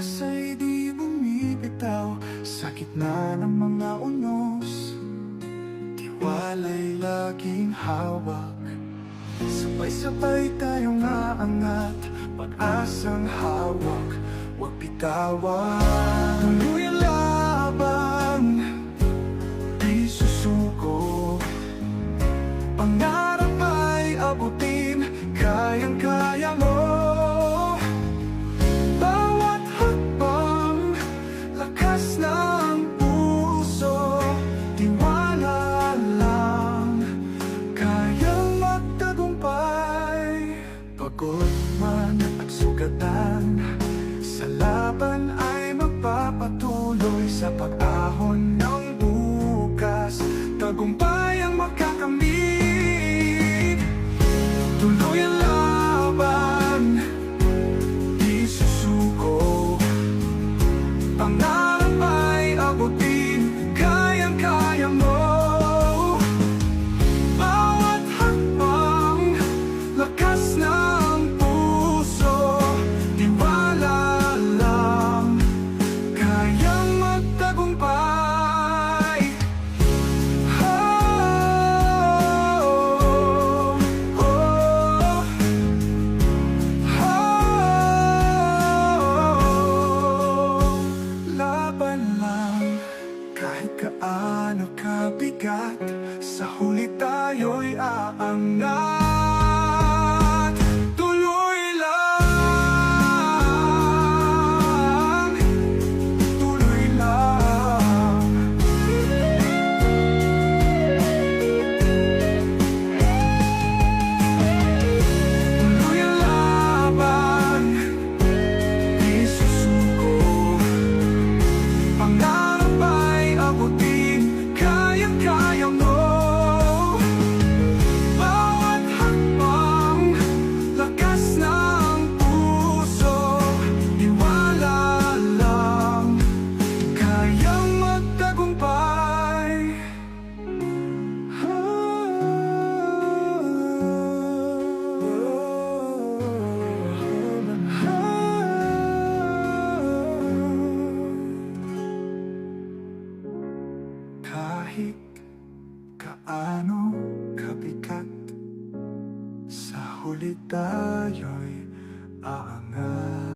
pag-asa'y di bumibitaw sa gitna ng mga unos. Tiwala'y laging hawak, sabay-sabay tayong aangat. Pag-asang hawak, huwag bitawan. Tuloy ang laban, di susuko. Pangarap ay abutin, kayang-kaya mo. Bawat hakbang, lakas ng puso. Tiwala lang, kayang magtagumpay. Pagod man at sugatan, sa laban ay magpapatuloy sa pag